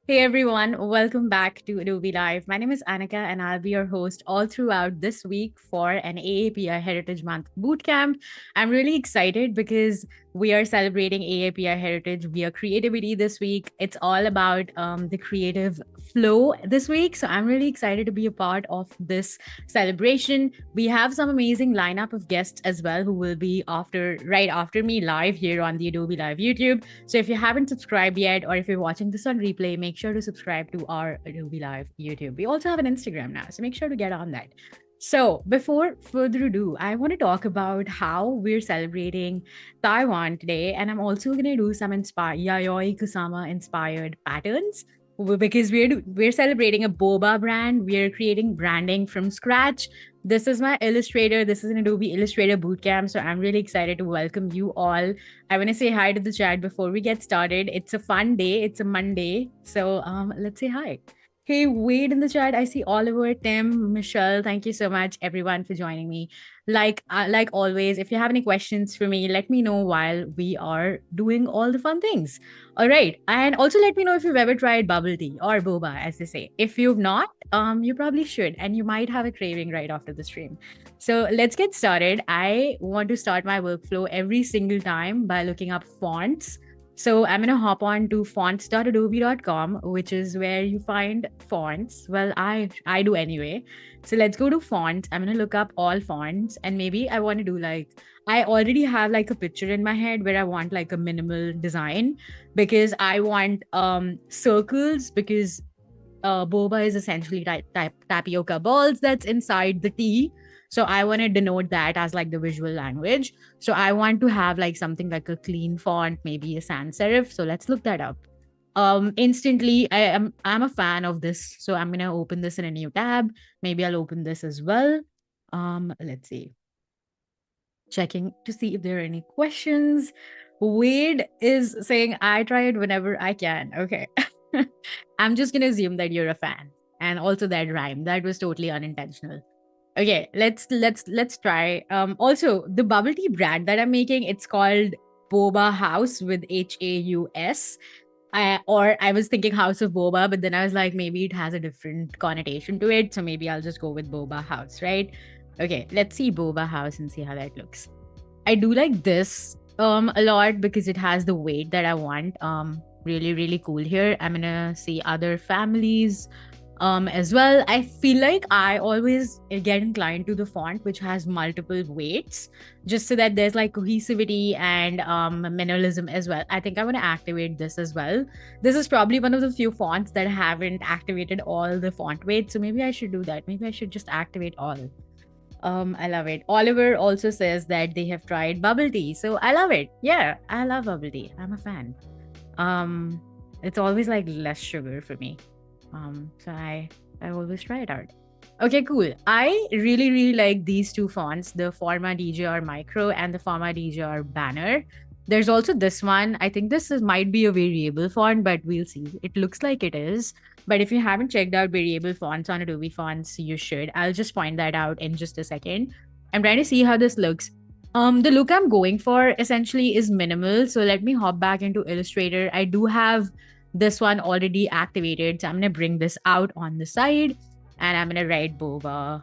Hey everyone, welcome back to Adobe Live. My name is Anika and I'll be your host all throughout this week for an AAPI Heritage Month bootcamp. I'm really excited because we are celebrating AAPI Heritage via creativity this week. It's all about the creative flow this week. So I'm really excited to be a part of this celebration. We have some amazing lineup of guests as well who will be right after me live here on the Adobe Live YouTube. So if you haven't subscribed yet, or if you're watching this on replay, make sure to subscribe to our Adobe Live YouTube. We also have an Instagram now, so make sure to get on that. So before further ado, I want to talk about how we're celebrating Taiwan today, and I'm also going to do some Yayoi Kusama inspired patterns because we're celebrating a Boba brand. We're creating branding from scratch. This is my Illustrator. This is an Adobe Illustrator bootcamp. So I'm really excited to welcome you all. I want to say hi to the chat before we get started. It's a fun day. It's a Monday. So let's say hi. Hey, Wade in the chat. I see Oliver, Tim, Michelle. Thank you so much, everyone, for joining me. Like always, if you have any questions for me, let me know while we are doing all the fun things. All right. And also let me know if you've ever tried bubble tea or boba, as they say. If you've not, you probably should. And you might have a craving right after the stream. So let's get started. I want to start my workflow every single time by looking up fonts. So I'm going to hop on to fonts.adobe.com, which is where you find fonts. Well, I do anyway. So let's go to fonts. I'm going to look up all fonts, and maybe I want to do I already have like a picture in my head where I want like a minimal design because I want circles because boba is essentially tapioca balls that's inside the tea. So I want to denote that as like the visual language. So I want to have like something like a clean font, maybe a sans serif. So let's look that up. Instantly, I'm a fan of this. So I'm gonna open this in a new tab. Maybe I'll open this as well. Let's see. Checking to see if there are any questions. Wade is saying I try it whenever I can. Okay. I'm just gonna assume that you're a fan. And also that rhyme. That was totally unintentional. Okay, let's try. Also the bubble tea brand that I'm making, it's called Boba Haus with Haus. Or I was thinking House of Boba, but then I was like, maybe it has a different connotation to it. So maybe I'll just go with Boba House, right? Okay, let's see Boba House and see how that looks. I do like this a lot because it has the weight that I want. Really, really cool here. I'm gonna see other families as well. I feel like I always get inclined to the font which has multiple weights just so that there's like cohesivity and minimalism as well. I think I want to activate this as well. This is probably one of the few fonts that haven't activated all the font weights, so maybe I should do that. Maybe I should just activate all. I love it. Oliver also says that they have tried bubble tea, so I love it. Yeah, I love bubble tea. I'm a fan. It's always like less sugar for me. So I always try it out. Okay, cool. I really like these two fonts, the Forma DJR Micro and the Forma DJR Banner. There's also this one. I think might be a variable font, but we'll see. It looks like it is. But if you haven't checked out variable fonts on Adobe Fonts, you should. I'll just point that out in just a second. I'm trying to see how this looks. The look I'm going for essentially is minimal. So let me hop back into Illustrator. I do have this one already activated. So I'm going to bring this out on the side and I'm going to write Boba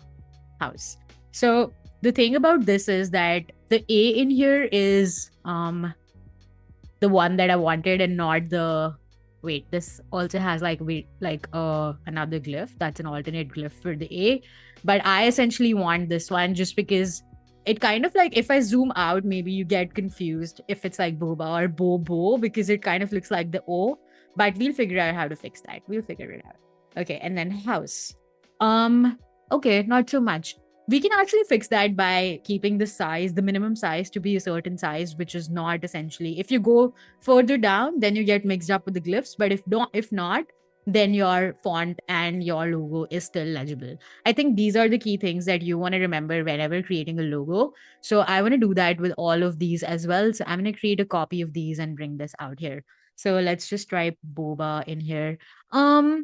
House. So the thing about this is that the A in here is the one that I wanted and not the wait. This also has like another glyph. That's an alternate glyph for the A. But I essentially want this one just because it kind of like, if I zoom out, maybe you get confused if it's like Boba or Bobo because it kind of looks like the O. But we'll figure out how to fix that. We'll figure it out. Okay, and then house. Okay, not so much. We can actually fix that by keeping the size, the minimum size to be a certain size, which is not essentially. If you go further down, then you get mixed up with the glyphs. But if not, then your font and your logo is still legible. I think these are the key things that you want to remember whenever creating a logo. So I want to do that with all of these as well. So I'm going to create a copy of these and bring this out here. So let's just type Boba in here. I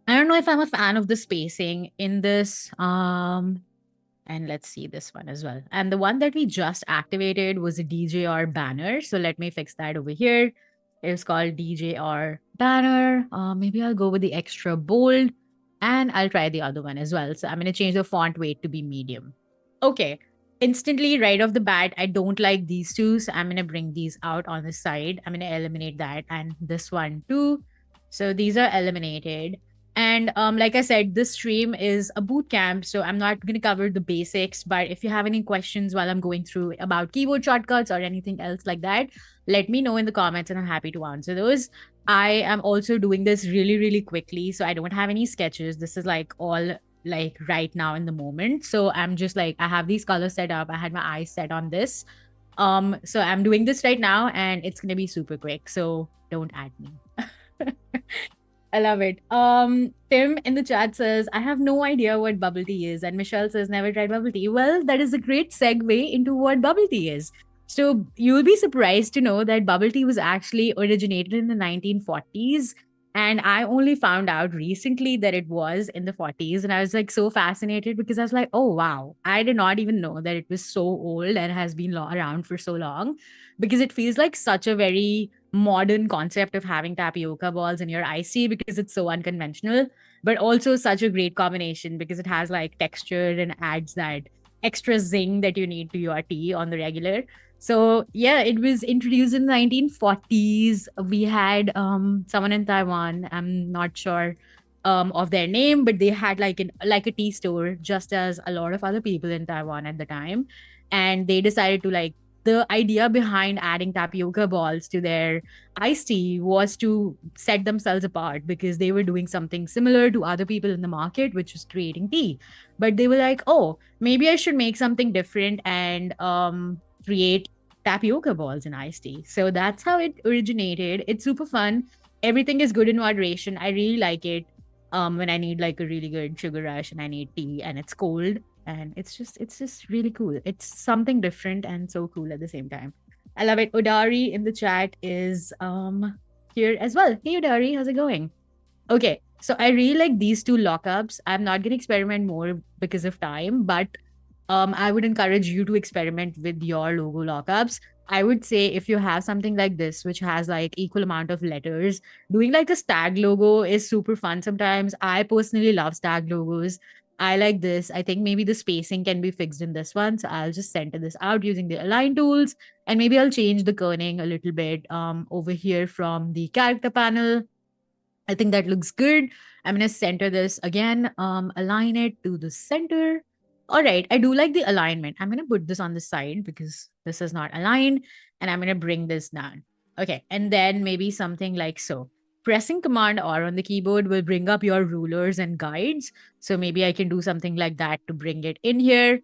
don't know if I'm a fan of the spacing in this. And let's see this one as well. And the one that we just activated was a DJR banner. So let me fix that over here. It was called DJR banner. Maybe I'll go with the extra bold and I'll try the other one as well. So I'm going to change the font weight to be medium. Okay. Instantly, right off the bat, I don't like these two. So I'm going to bring these out on the side. I'm going to eliminate that and this one too. So these are eliminated. And like I said, this stream is a boot camp, so I'm not going to cover the basics. But if you have any questions while I'm going through about keyboard shortcuts or anything else like that, let me know in the comments and I'm happy to answer those. I am also doing this really, really quickly, so I don't have any sketches. This is like all like right now in the moment. So I'm just like, I have these colors set up. I had my eyes set on this. So I'm doing this right now and it's going to be super quick. So don't add me. I love it. Tim in the chat says, I have no idea what bubble tea is. And Michelle says, never tried bubble tea. Well, that is a great segue into what bubble tea is. So you'll be surprised to know that bubble tea was actually originated in the 1940s. And I only found out recently that it was in the 40s. And I was like so fascinated because I was like, oh, wow, I did not even know that it was so old and has been around for so long, because it feels like such a very modern concept of having tapioca balls in your iced tea because it's so unconventional, but also such a great combination because it has like texture and adds that extra zing that you need to your tea on the regular. So yeah, it was introduced in the 1940s. We had someone in Taiwan, I'm not sure of their name, but they had like a tea store, just as a lot of other people in Taiwan at the time. And they decided to like, the idea behind adding tapioca balls to their iced tea was to set themselves apart because they were doing something similar to other people in the market, which was creating tea. But they were like, oh, maybe I should make something different and create tapioca balls in iced tea. So that's how it originated. It's super fun. Everything is good in moderation. I really like it. When I need like a really good sugar rush and I need tea and it's cold, and it's just really cool. It's something different and so cool at the same time. I love it. Udari in the chat is here as well. Hey Udari, how's it going? Okay, so I really like these two lockups. I'm not going to experiment more because of time, but I would encourage you to experiment with your logo lockups. I would say if you have something like this, which has like equal amount of letters, doing like a stag logo is super fun sometimes. I personally love stag logos. I like this. I think maybe the spacing can be fixed in this one. So I'll just center this out using the align tools. And maybe I'll change the kerning a little bit over here from the character panel. I think that looks good. I'm going to center this again, align it to the center. All right, I do like the alignment. I'm going to put this on the side because this is not aligned, and I'm going to bring this down. Okay, and then maybe something like so. Pressing Command R on the keyboard will bring up your rulers and guides. So maybe I can do something like that to bring it in here.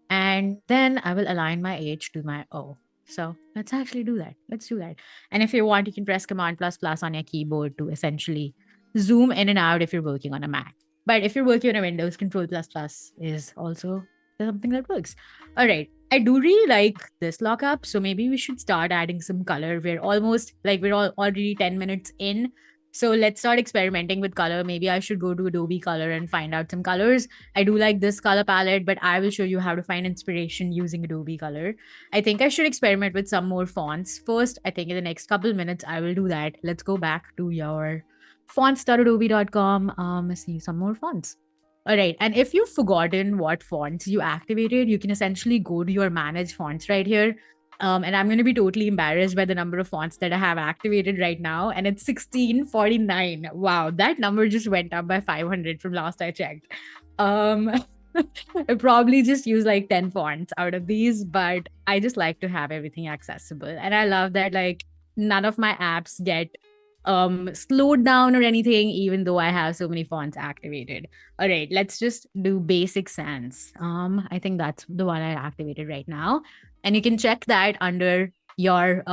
And then I will align my H to my O. So let's actually do that. Let's do that. And if you want, you can press Command plus plus on your keyboard to essentially zoom in and out if you're working on a Mac. But if you're working on a Windows, Control plus plus is also something that works. All right. I do really like this lockup. So maybe we should start adding some color. We're almost like we're all already 10 minutes in. So let's start experimenting with color. Maybe I should go to Adobe Color and find out some colors. I do like this color palette, but I will show you how to find inspiration using Adobe Color. I think I should experiment with some more fonts first. I think in the next couple minutes, I will do that. Let's go back to your fonts.adobe.com, see some more fonts. All right. And if you've forgotten what fonts you activated, you can essentially go to your manage fonts right here. And I'm going to be totally embarrassed by the number of fonts that I have activated right now. And it's 1649. Wow. That number just went up by 500 from last I checked. I probably just use like 10 fonts out of these, but I just like to have everything accessible. And I love that like none of my apps get slowed down or anything, even though I have so many fonts activated. All right, let's just do basic sans. I think that's the one I activated right now. And you can check that under your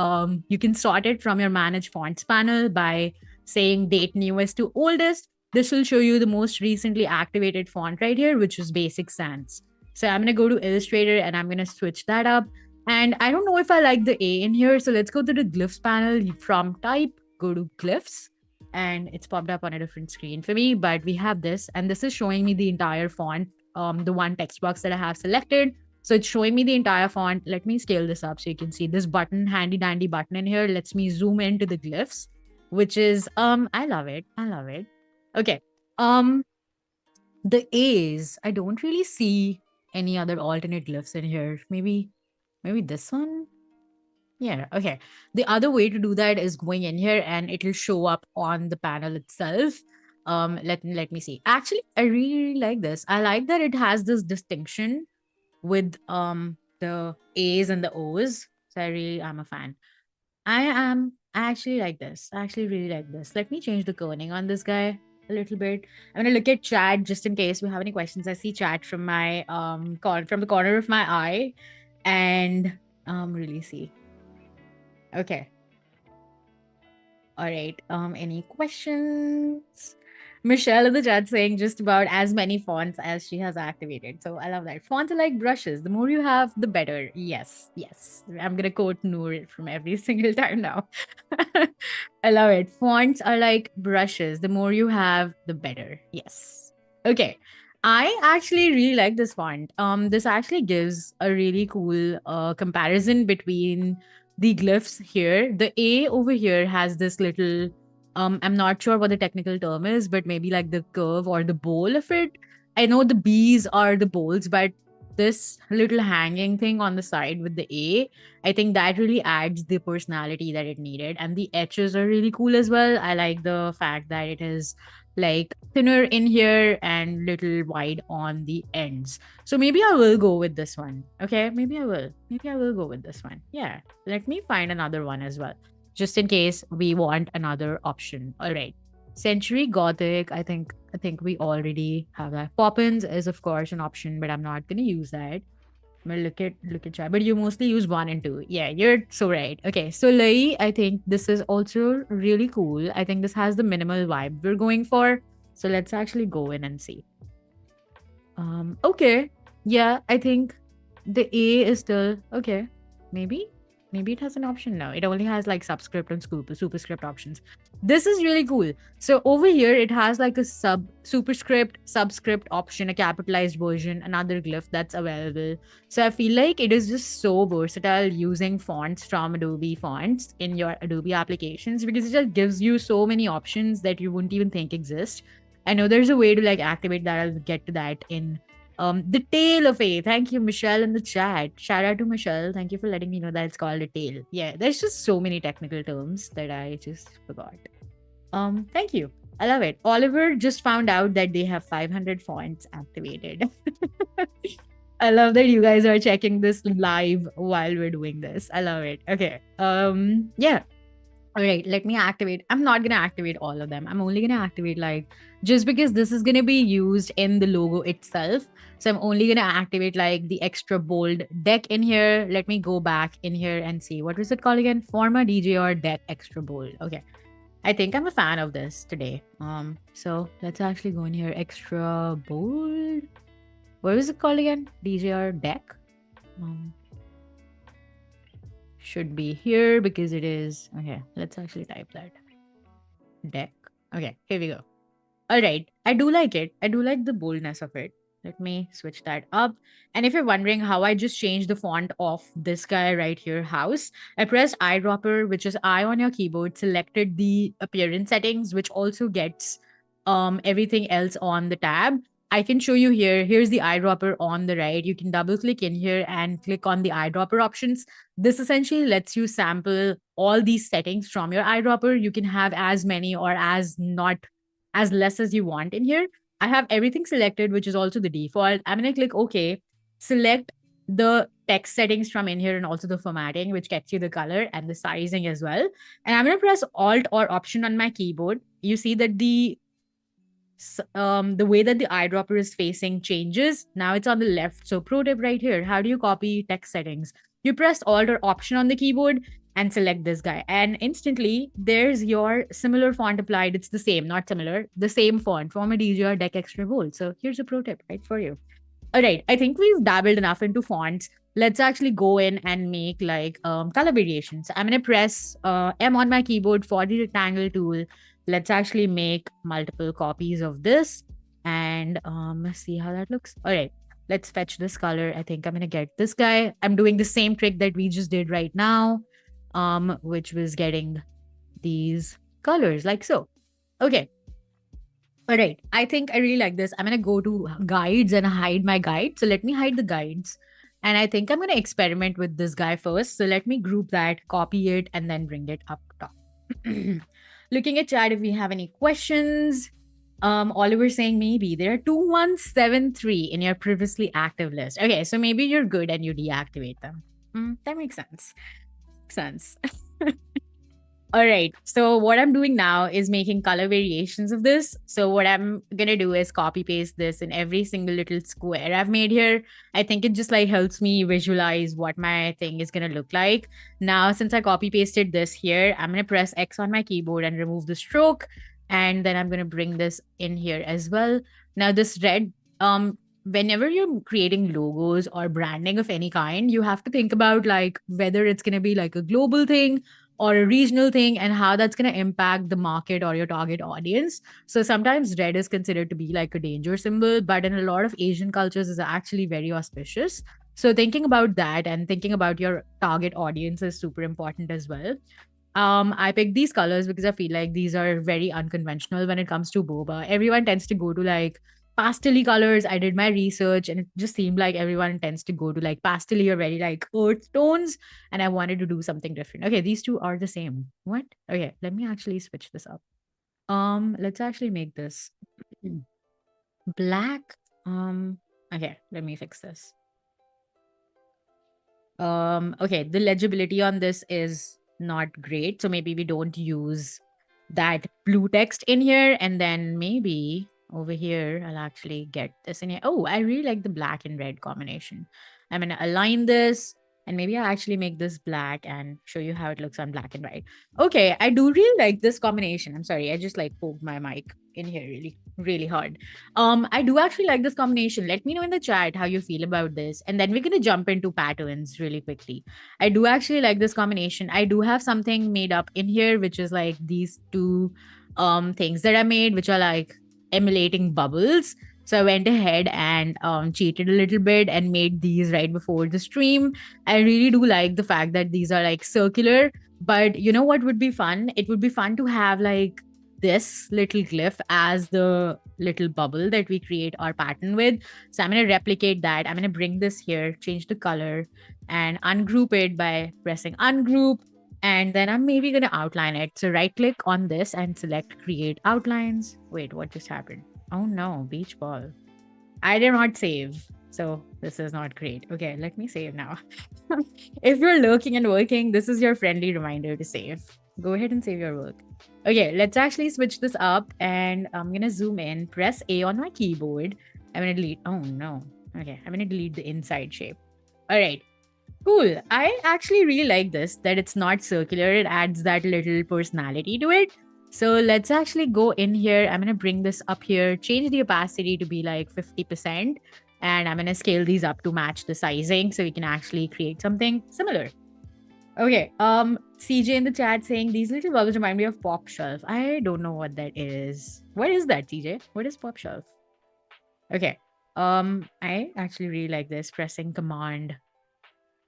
you can sort it from your manage fonts panel by saying date newest to oldest. This will show you the most recently activated font right here, which is basic sans. So I'm going to go to Illustrator and I'm going to switch that up. And I don't know if I like the A in here. So let's go to the glyphs panel from type, go to glyphs, and it's popped up on a different screen for me. But we have this, and this is showing me the entire font, the one text box that I have selected. So it's showing me the entire font. Let me scale this up so you can see this button, handy dandy button in here, lets me zoom into the glyphs, which is, I love it. I love it. Okay. The A's, I don't really see any other alternate glyphs in here. Maybe this one? Yeah, okay. The other way to do that is going in here and it'll show up on the panel itself. Let me see. Actually, I really like this. I like that it has this distinction with the A's and the O's. So I'm a fan. I actually like this. I actually really like this. Let me change the kerning on this guy a little bit. I'm gonna look at chat just in case we have any questions. I see chat from my from the corner of my eye and really see. Okay. All right. Any questions? Michelle in the chat saying just about as many fonts as she has activated. So I love that. Fonts are like brushes. The more you have, the better. Yes, yes. I'm gonna quote Noor from every single time now. I love it. Fonts are like brushes. The more you have, the better. Yes. Okay. I actually really like this font. This actually gives a really cool comparison between the glyphs here. The A over here has this little I'm not sure what the technical term is, but maybe like the curve or the bowl of it. I know the B's are the bowls, but this little hanging thing on the side with the A, I think that really adds the personality that it needed. And the H's are really cool as well. I like the fact that it is like thinner in here and little wide on the ends. So maybe I will go with this one. Okay, maybe I will. Maybe I will go with this one. Yeah. Let me find another one as well, just in case we want another option. All right. Century Gothic, I think we already have that. Poppins is of course an option, but I'm not gonna use that. But look at chat. But you mostly use 1 and 2. Yeah, you're so right. Okay, so Lai, I think this is also really cool. I think this has the minimal vibe we're going for. So let's actually go in and see. Okay. Yeah, I think the A is still okay. Maybe. Maybe it has an option now. It only has like subscript and superscript options. This is really cool. So over here, it has like a superscript, subscript option, a capitalized version, another glyph that's available. So I feel like it is just so versatile using fonts from Adobe Fonts in your Adobe applications because it just gives you so many options that you wouldn't even think exist. I know there's a way to like activate that. I'll get to that in the tail of A. Thank you, Michelle, in the chat. Shout out to Michelle. Thank you for letting me know that it's called a tail. Yeah, there's just so many technical terms that I just forgot. Thank you. I love it. Oliver just found out that they have 500 fonts activated. I love that you guys are checking this live while we're doing this. I love it. Okay. Yeah. All right, let me activate. I'm not going to activate all of them. I'm only going to activate like just because this is going to be used in the logo itself. So I'm only going to activate like the extra bold deck in here. Let me go back in here and see. What was it called again? Forma DJ or deck extra bold. Okay. I think I'm a fan of this today. So let's actually go in here. Extra bold. What was it called again? DJ or deck? Should be here because it is okay. Let's actually type that deck. Okay, here we go. All right, I do like it. I do like the boldness of it. Let me switch that up. And if you're wondering how I just changed the font of this guy right here, Haus, I pressed eyedropper, which is I on your keyboard, selected the appearance settings, which also gets everything else on the tab. I can show you here. Here's the eyedropper on the right. You can double click in here and click on the eyedropper options. This essentially lets you sample all these settings from your eyedropper. You can have as many or as less as you want in here. I have everything selected, which is also the default. I'm going to click OK, select the text settings from in here and also the formatting, which gets you the color and the sizing as well. And I'm going to press Alt or Option on my keyboard. You see that the way that the eyedropper is facing changes. Now it's on the left. So pro tip right here, how do you copy text settings? You press Alt or Option on the keyboard and select this guy. And instantly there's your similar font applied. It's the same, not similar, the same font from a DJ or deck extra bold. So here's a pro tip right for you. All right, I think we've dabbled enough into fonts. Let's actually go in and make like color variations. I'm going to press M on my keyboard for the rectangle tool. Let's actually make multiple copies of this and see how that looks. All right. Let's fetch this color. I think I'm going to get this guy. I'm doing the same trick that we just did right now, which was getting these colors like so. Okay. All right. I think I really like this. I'm going to go to guides and hide my guide. So let me hide the guides. And I think I'm going to experiment with this guy first. So let me group that, copy it, and then bring it up top. Looking at chat if we have any questions. Oliver saying maybe there are 2173 in your previously active list. Okay, so maybe you're good and you deactivate them. That makes sense. Makes sense. All right. So what I'm doing now is making color variations of this. So what I'm going to do is copy paste this in every single little square I've made here. I think it just like helps me visualize what my thing is going to look like. Now, since I copy pasted this here, I'm going to press X on my keyboard and remove the stroke. And then I'm going to bring this in here as well. Now this red, whenever you're creating logos or branding of any kind, you have to think about like whether it's going to be like a global thing or a regional thing and how that's going to impact the market or your target audience. So sometimes red is considered to be like a danger symbol, but in a lot of Asian cultures is actually very auspicious. So thinking about that and thinking about your target audience is super important as well. I picked these colors because I feel like these are very unconventional when it comes to boba. Everyone tends to go to like pastel colors. I did my research and it just seemed like everyone tends to go to like pastel or very like earth tones. And I wanted to do something different. Okay, these two are the same. What? Okay, let me actually switch this up. Let's actually make this black. Okay, let me fix this. Okay, the legibility on this is not great. So maybe we don't use that blue text in here. And then maybe over here, I'll actually get this in here. Oh, I really like the black and red combination. I'm going to align this and maybe I'll actually make this black and show you how it looks on black and white. Okay, I do really like this combination. I'm sorry, I just like poked my mic in here really, really hard. I do actually like this combination. Let me know in the chat how you feel about this. And then we're going to jump into patterns really quickly. I do actually like this combination. I do have something made up in here, which is like these two things that I made, which are like emulating bubbles. So I went ahead and cheated a little bit and made these right before the stream. I really do like the fact that these are like circular. But you know what would be fun? It would be fun to have like this little glyph as the little bubble that we create our pattern with. So I'm going to replicate that. I'm going to bring this here, change the color and ungroup it by pressing ungroup. And then I'm maybe going to outline it. So right click on this and select create outlines. Wait, what just happened? Oh no, beach ball. I did not save. So this is not great. Okay, let me save now. If you're lurking and working, this is your friendly reminder to save. Go ahead and save your work. Okay, let's actually switch this up and I'm going to zoom in, press A on my keyboard. I'm going to delete. Oh no. Okay, I'm going to delete the inside shape. All right. Cool. I actually really like this, that it's not circular. It adds that little personality to it. So let's actually go in here. I'm going to bring this up here, change the opacity to be like 50%. And I'm going to scale these up to match the sizing so we can actually create something similar. Okay. CJ in the chat saying these little bubbles remind me of Pop Shelf. I don't know what that is. What is that, CJ? What is Pop Shelf? Okay. I actually really like this, pressing Command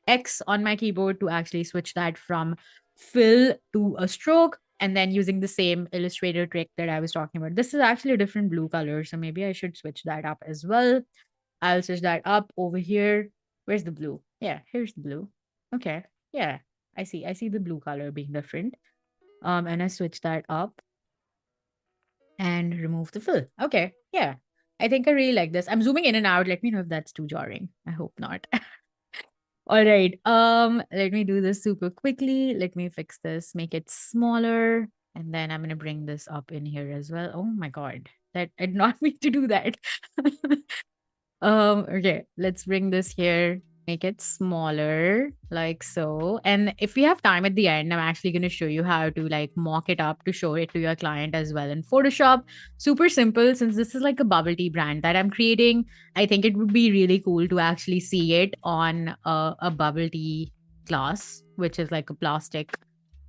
X on my keyboard to actually switch that from fill to a stroke, and then using the same Illustrator trick that I was talking about. This is actually a different blue color, so maybe I should switch that up as well. I'll switch that up over here. Where's the blue? Yeah, here's the blue. Okay. Yeah, I see the blue color being different. And I switch that up and remove the fill. Okay. Yeah. I think I really like this. I'm zooming in and out. Let me know if that's too jarring. I hope not. All right. Let me do this super quickly. Let me fix this, make it smaller. And then I'm gonna bring this up in here as well. Oh my god. That I did not mean to do that. Okay, let's bring this here, make it smaller, like so. And if we have time at the end, I'm actually going to show you how to like mock it up to show it to your client as well in Photoshop. Super simple. Since this is like a bubble tea brand that I'm creating, I think it would be really cool to actually see it on a bubble tea glass, which is like a plastic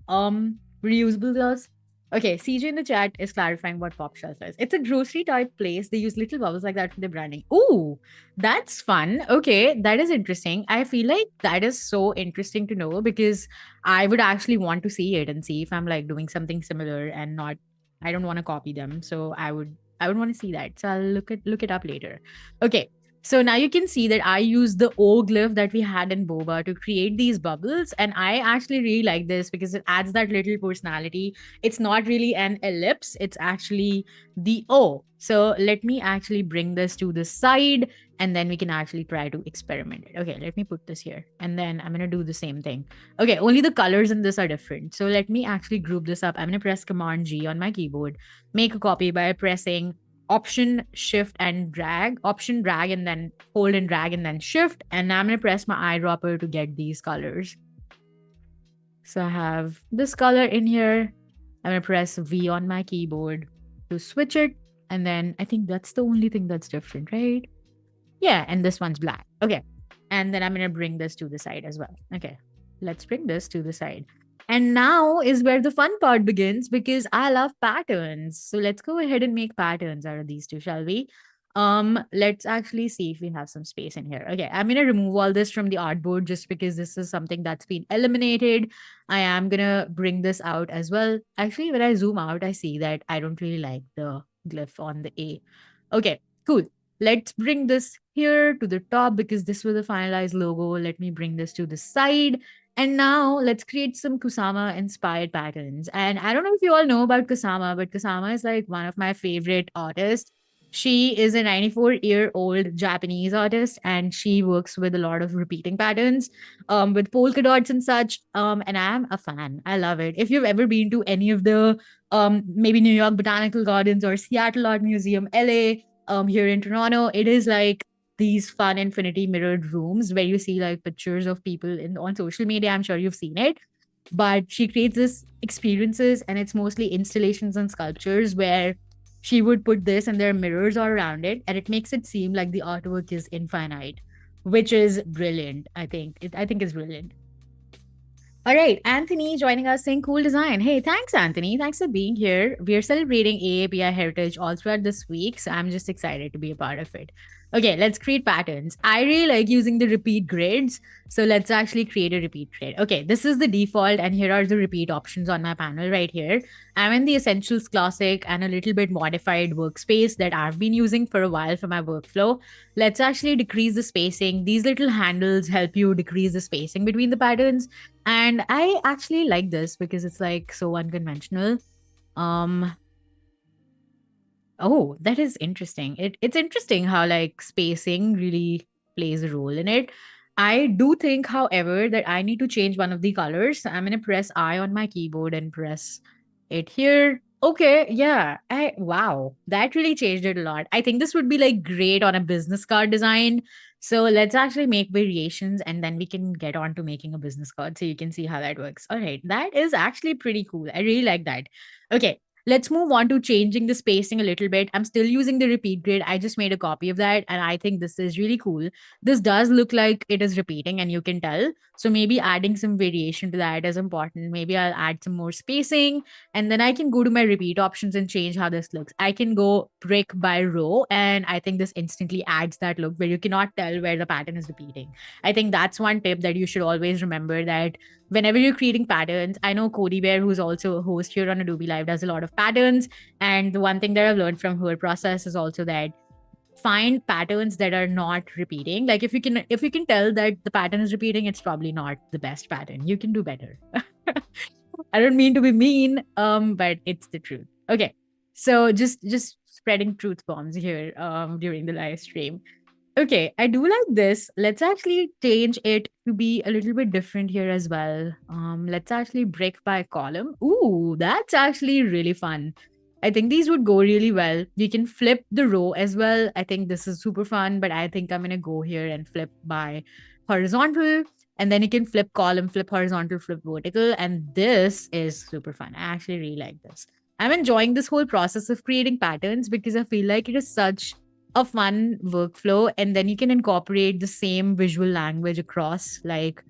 reusable glass. Okay, CJ in the chat is clarifying what Pop Shelf is. It's a grocery type place. They use little bubbles like that for their branding. Ooh, that's fun. Okay, that is interesting. I feel like that is so interesting to know because I would actually want to see it and see if I'm like doing something similar and not. I don't want to copy them, so I would want to see that. So I'll look it up later. Okay. So now you can see that I use the O glyph that we had in Boba to create these bubbles. And I actually really like this because it adds that little personality. It's not really an ellipse, it's actually the O. So let me actually bring this to the side and then we can actually try to experiment it. Okay, let me put this here and then I'm going to do the same thing. Okay, only the colors in this are different. So let me actually group this up. I'm going to press Command G on my keyboard, make a copy by pressing Option, Shift, and drag. Option, drag, and then hold and drag and then shift. And now I'm going to press my eyedropper to get these colors. So I have this color in here. I'm going to press V on my keyboard to switch it. And then I think that's the only thing that's different, right? Yeah, and this one's black. Okay. And then I'm going to bring this to the side as well. Okay. Let's bring this to the side. And now is where the fun part begins because I love patterns. So let's go ahead and make patterns out of these two, shall we? Let's actually see if we have some space in here. Okay, I'm gonna remove all this from the artboard just because this is something that's been eliminated. I am gonna bring this out as well. Actually, when I zoom out, I see that I don't really like the glyph on the A. Okay, cool. Let's bring this here to the top because this was the finalized logo. Let me bring this to the side. And now let's create some Kusama inspired patterns. And I don't know if you all know about Kusama, but Kusama is like one of my favorite artists. She is a 94-year-old Japanese artist and she works with a lot of repeating patterns with polka dots and such. And I'm a fan. I love it. If you've ever been to any of the maybe New York Botanical Gardens or Seattle Art Museum, LA, here in Toronto, it is like these fun infinity mirrored rooms where you see like pictures of people in on social media. I'm sure you've seen it. But she creates this experiences and it's mostly installations and sculptures where she would put this and there are mirrors all around it and it makes it seem like the artwork is infinite, which is brilliant. I think it's brilliant. All right, Anthony joining us saying cool design. Hey, thanks, Anthony. Thanks for being here. We are celebrating AAPI Heritage all throughout this week, so I'm just excited to be a part of it. Okay, let's create patterns. I really like using the repeat grids, so let's actually create a repeat grid. Okay, this is the default, and here are the repeat options on my panel right here. I'm in the Essentials Classic and a little bit modified workspace that I've been using for a while for my workflow. Let's actually decrease the spacing. These little handles help you decrease the spacing between the patterns. And I actually like this because it's like so unconventional. Um oh, that is interesting. It's interesting how like spacing really plays a role in it. I do think, however, that I need to change one of the colors. So I'm gonna press I on my keyboard and press it here. Okay, yeah. Wow, that really changed it a lot. I think this would be like great on a business card design. So let's actually make variations and then we can get on to making a business card so you can see how that works. All right, that is actually pretty cool. I really like that. Okay, let's move on to changing the spacing a little bit. I'm still using the repeat grid. I just made a copy of that and I think this is really cool. This does look like it is repeating and you can tell. So maybe adding some variation to that is important. Maybe I'll add some more spacing and then I can go to my repeat options and change how this looks. I can go brick by row and I think this instantly adds that look where you cannot tell where the pattern is repeating. I think that's one tip that you should always remember, that whenever you're creating patterns, I know Cody Bear, who's also a host here on Adobe Live, does a lot of patterns. And the one thing that I've learned from her process is also that find patterns that are not repeating. Like if you can tell that the pattern is repeating, it's probably not the best pattern. You can do better. I don't mean to be mean, but it's the truth. Okay. So just spreading truth bombs here during the live stream. Okay, I do like this. Let's actually change it to be a little bit different here as well. Let's actually break by column. Ooh, that's actually really fun. I think these would go really well. We can flip the row as well. I think this is super fun, but I think I'm gonna go here and flip by horizontal. And then you can flip column, flip horizontal, flip vertical. And this is super fun. I actually really like this. I'm enjoying this whole process of creating patterns because I feel like it is such a fun workflow, and then you can incorporate the same visual language across like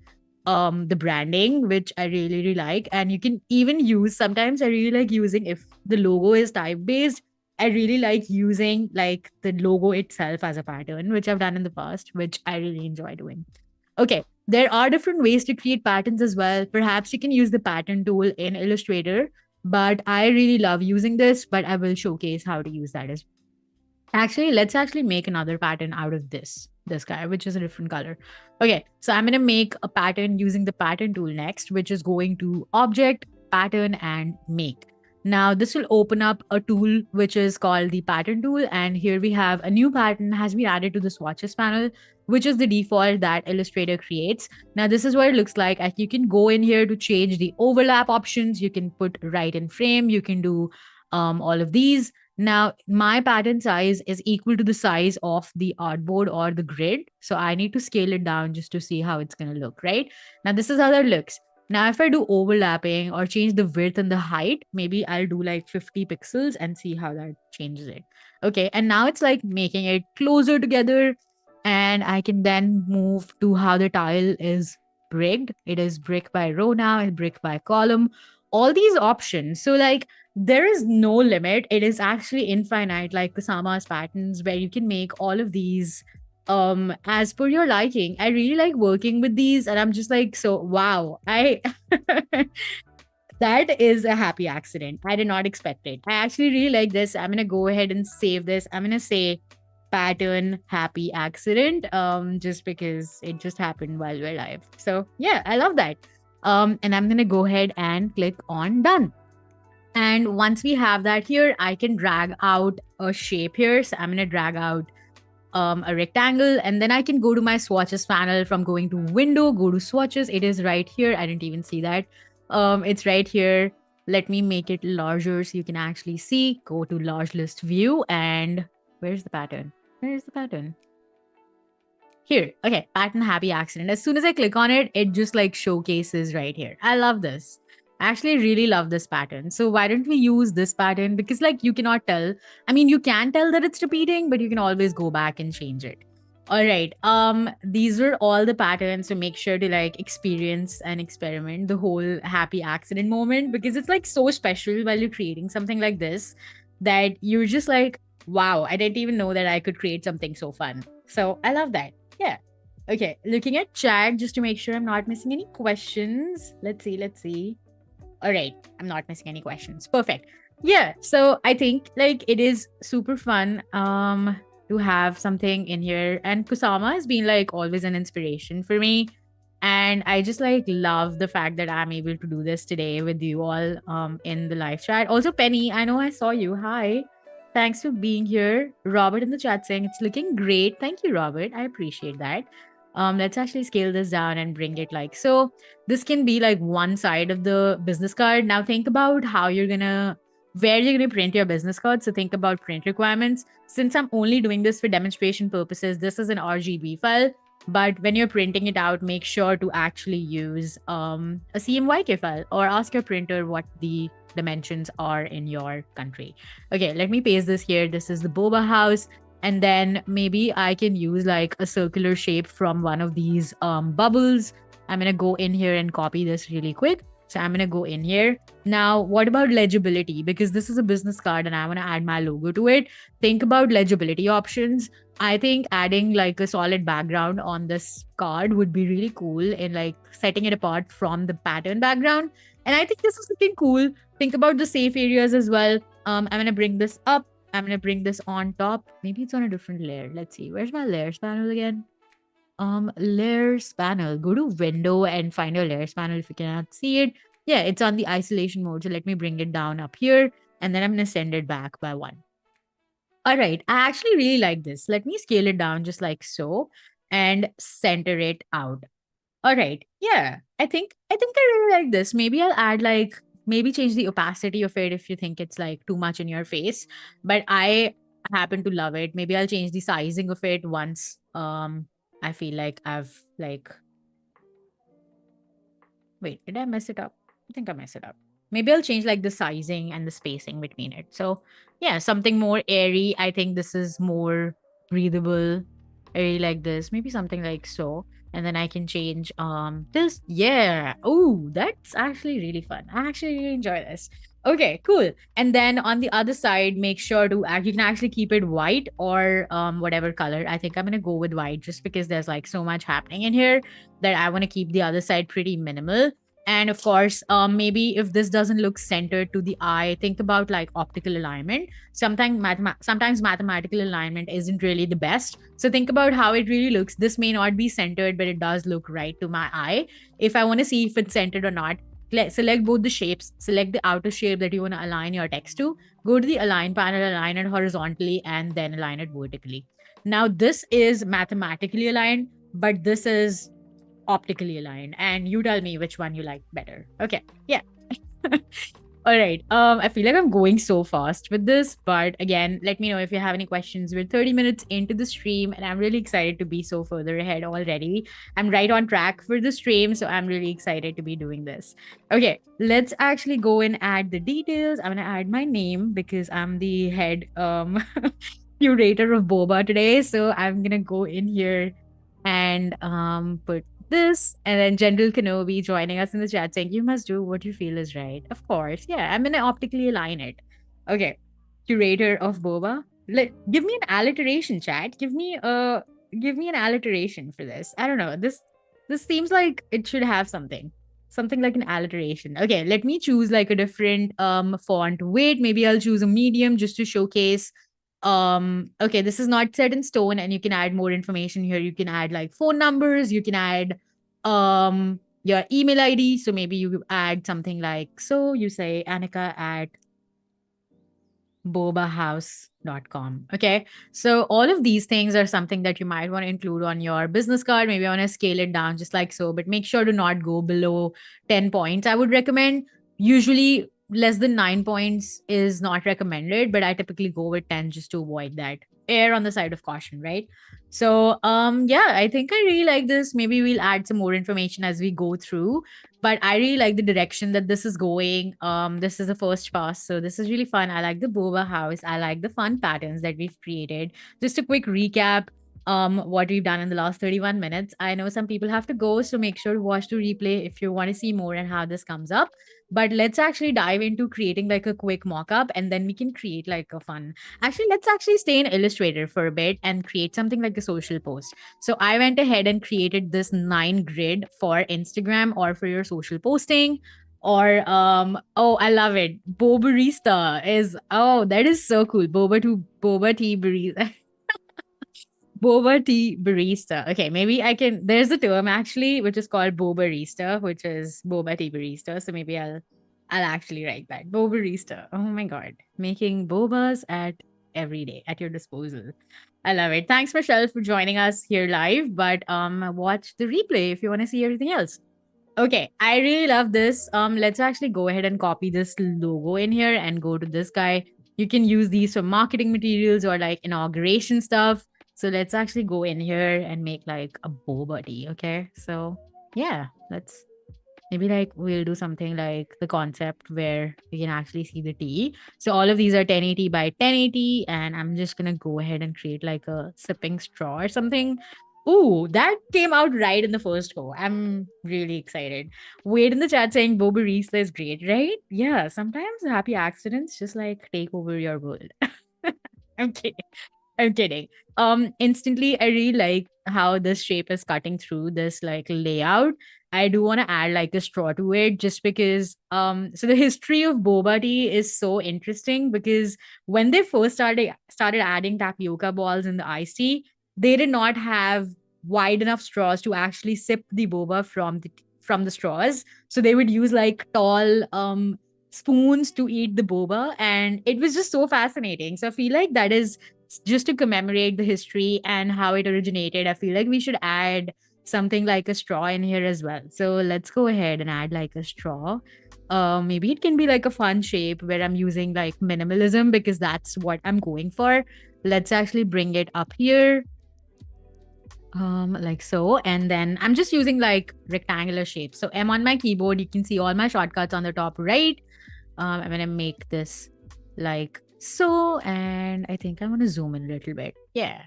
the branding, which I really, really like. And you can even use, sometimes I really like using, if the logo is type based, I really like using like the logo itself as a pattern, which I've done in the past, which I really enjoy doing. Okay, there are different ways to create patterns as well. Perhaps you can use the pattern tool in Illustrator, but I really love using this, but I will showcase how to use that as well. Actually, let's actually make another pattern out of this guy, which is a different color. Okay, so I'm gonna make a pattern using the pattern tool next, which is going to object, pattern, and make. Now this will open up a tool which is called the pattern tool, and here we have a new pattern has been added to the swatches panel, which is the default that Illustrator creates. Now this is what it looks like. You can go in here to change the overlap options. You can put right in frame. You can do all of these. Now, my pattern size is equal to the size of the artboard or the grid. So I need to scale it down just to see how it's going to look, right? Now, this is how that looks. Now, if I do overlapping or change the width and the height, maybe I'll do like 50 pixels and see how that changes it. Okay. And now it's like making it closer together. And I can then move to how the tile is bricked. It is brick by row now and brick by column. All these options. So, like, there is no limit. It is actually infinite, like Kusama's patterns, where you can make all of these as per your liking. I really like working with these, and I'm just like, so wow, I that is a happy accident. I did not expect it. I actually really like this. I'm gonna go ahead and save this. I'm gonna say pattern happy accident, just because it just happened while we're live. So yeah, I love that. And I'm gonna go ahead and click on done. And once we have that here, I can drag out a shape here. So I'm going to drag out a rectangle, and then I can go to my swatches panel. From going to window, go to swatches. It is right here. I didn't even see that. It's right here. Let me make it larger so you can actually see. Go to large list view, and where's the pattern? Where's the pattern? Here. Okay, pattern happy accident. As soon as I click on it, it just like showcases right here. I love this. I actually really love this pattern. So why don't we use this pattern? Because like you cannot tell. I mean, you can tell that it's repeating, but you can always go back and change it. All right. These are all the patterns. So make sure to like experience and experiment the whole happy accident moment, because it's like so special while you're creating something like this that you're just like, wow, I didn't even know that I could create something so fun. So I love that. Yeah. Okay. Looking at chat just to make sure I'm not missing any questions. Let's see. All right. I'm not missing any questions. Perfect. Yeah. So I think like it is super fun to have something in here. And Kusama has been like always an inspiration for me. And I just like love the fact that I'm able to do this today with you all in the live chat. Also, Penny, I know I saw you. Hi. Thanks for being here. Robert in the chat saying it's looking great. Thank you, Robert. I appreciate that. Let's actually scale this down and bring it like so. This can be like one side of the business card. Now think about how where you're gonna print your business card. So think about print requirements. Since I'm only doing this for demonstration purposes, this is an RGB file. But when you're printing it out, make sure to actually use a CMYK file, or ask your printer what the dimensions are in your country. Okay, let me paste this here. This is the Boba house. And then maybe I can use like a circular shape from one of these bubbles. I'm going to go in here and copy this really quick. So I'm going to go in here. Now, what about legibility? Because this is a business card and I want to add my logo to it. Think about legibility options. I think adding like a solid background on this card would be really cool in like setting it apart from the pattern background. And I think this is looking cool. Think about the safe areas as well. I'm going to bring this up. I'm going to bring this on top. Maybe it's on a different layer. Let's see. Where's my layers panel again? Layers panel. Go to window and find your layers panel if you cannot see it. Yeah, it's on the isolation mode. So let me bring it down up here. And then I'm going to send it back by one. All right. I actually really like this. Let me scale it down just like so and center it out. All right. Yeah. I think I really like this. Maybe I'll add like, maybe change the opacity of it if you think it's like too much in your face. But I happen to love it. Maybe I'll change the sizing of it once I feel like I've like, wait, did I mess it up? I think I messed it up. Maybe I'll change like the sizing and the spacing between it. So yeah, something more airy. I think this is more breathable. I really like this. Maybe something like so. And then I can change this. Yeah. Oh, that's actually really fun. I actually really enjoy this. Okay, cool. And then on the other side, make sure to you can actually keep it white or whatever color. I think I'm gonna go with white just because there's like so much happening in here that I want to keep the other side pretty minimal. And of course, maybe if this doesn't look centered to the eye, think about like optical alignment. Sometimes mathematical alignment isn't really the best. So think about how it really looks. This may not be centered, but it does look right to my eye. If I want to see if it's centered or not, select both the shapes, select the outer shape that you want to align your text to, go to the align panel, align it horizontally, and then align it vertically. Now, this is mathematically aligned, but this is optically aligned. And you tell me which one you like better. Okay. Yeah. All right. I feel like I'm going so fast with this, but again, let me know if you have any questions. We're 30 minutes into the stream, and I'm really excited to be so further ahead already. I'm right on track for the stream, so I'm really excited to be doing this. Okay, let's actually go and add the details. I'm gonna add my name because I'm the head curator of Boba today. So I'm gonna go in here and put this, and then General Kenobi joining us in the chat saying, "You must do what you feel is right." Of course. Yeah, I'm gonna optically align it. Okay. Curator of Boba. Give me an alliteration, chat. Give me an alliteration for this. I don't know. This seems like it should have something. Something like an alliteration. Okay, let me choose like a different font weight. Maybe I'll choose a medium just to showcase okay, this is not set in stone, and you can add more information here. You can add like phone numbers, you can add your email ID. So maybe you add something like, so you say Anika at bobahouse.com. Okay. So all of these things are something that you might want to include on your business card. Maybe I want to scale it down just like so, but make sure to not go below 10 points. I would recommend usually less than 9 points is not recommended, but I typically go with 10 just to avoid that. Err on the side of caution, right? So yeah, I think I really like this. Maybe we'll add some more information as we go through, but I really like the direction that this is going. This is the first pass, so this is really fun. I like the Boba house. I like the fun patterns that we've created. Just a quick recap. What we've done in the last 31 minutes. I know some people have to go, so make sure to watch the replay if you want to see more and how this comes up. But let's actually dive into creating like a quick mock-up, and then we can create like a fun. Actually, let's actually stay in Illustrator for a bit and create something like a social post. So I went ahead and created this 9 grid for Instagram or for your social posting. Or oh, I love it. Bobarista is, oh, that is so cool. Boba tea barista. Boba tea barista. Okay, maybe I can. There's a term actually which is called Bobarista, which is boba tea barista. So maybe I'll actually write that Bobarista. Oh my god, making bobas at every day at your disposal. I love it. Thanks, Michelle, for joining us here live. But watch the replay if you want to see everything else. Okay, I really love this. Let's actually go ahead and copy this logo in here and go to this guy. You can use these for marketing materials or like inauguration stuff. So let's actually go in here and make like a boba tea. Okay, so yeah, let's maybe like we'll do something like the concept where we can actually see the tea. So all of these are 1080 by 1080, and I'm just gonna go ahead and create like a sipping straw or something. Ooh, that came out right in the first go. I'm really excited. Wade in the chat saying Boba Reese is great, right? Yeah, sometimes happy accidents just like take over your world. I'm kidding. I'm kidding. Instantly, I really like how this shape is cutting through this like layout. I do want to add like a straw to it just because so the history of boba tea is so interesting because when they first started adding tapioca balls in the iced tea, they did not have wide enough straws to actually sip the boba from the straws. So they would use like tall spoons to eat the boba, and it was just so fascinating. So I feel like that is just to commemorate the history and how it originated. I feel like we should add something like a straw in here as well. So let's go ahead and add like a straw. Maybe it can be like a fun shape where I'm using like minimalism because that's what I'm going for. Let's actually bring it up here. Like so, and then I'm just using like rectangular shapes. So I'm on my keyboard. You can see all my shortcuts on the top right. I'm gonna make this like so, and I think I'm gonna zoom in a little bit. Yeah,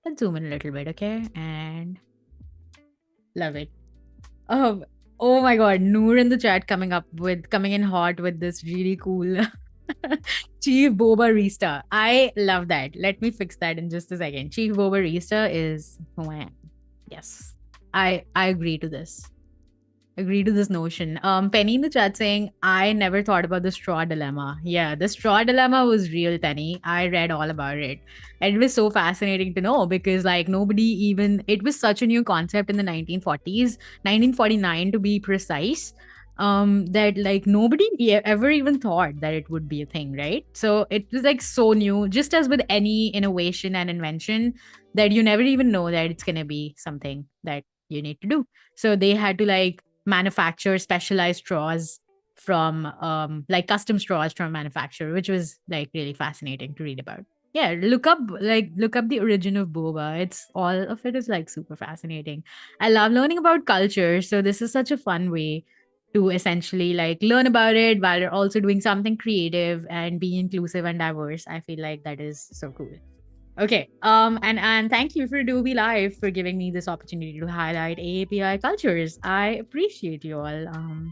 let's zoom in a little bit, okay? And Love it. Oh, oh my God, Noor in the chat coming in hot with this really cool Chief Boba Rista. I love that. Let me fix that in just a second. Chief Boba Rista is who I am. Yes. I agree to this. Agree to this notion. Penny in the chat saying, I never thought about the straw dilemma. Yeah, the straw dilemma was real, Penny. I read all about it. And it was so fascinating to know because, like, nobody even, it was such a new concept in the 1940s, 1949 to be precise, that, like, nobody ever even thought that it would be a thing, right? So it was, like, so new, just as with any innovation and invention, that you never even know that it's going to be something that you need to do. So they had to, like, manufacture specialized straws from like custom straws from manufacturer, which was like really fascinating to read about. Yeah, look up the origin of boba. It's all of it is like super fascinating. I love learning about culture, so this is such a fun way to essentially like learn about it while you're also doing something creative and being inclusive and diverse. I feel like that is so cool. Okay. And thank you for Adobe Live for giving me this opportunity to highlight AAPI cultures. I appreciate you all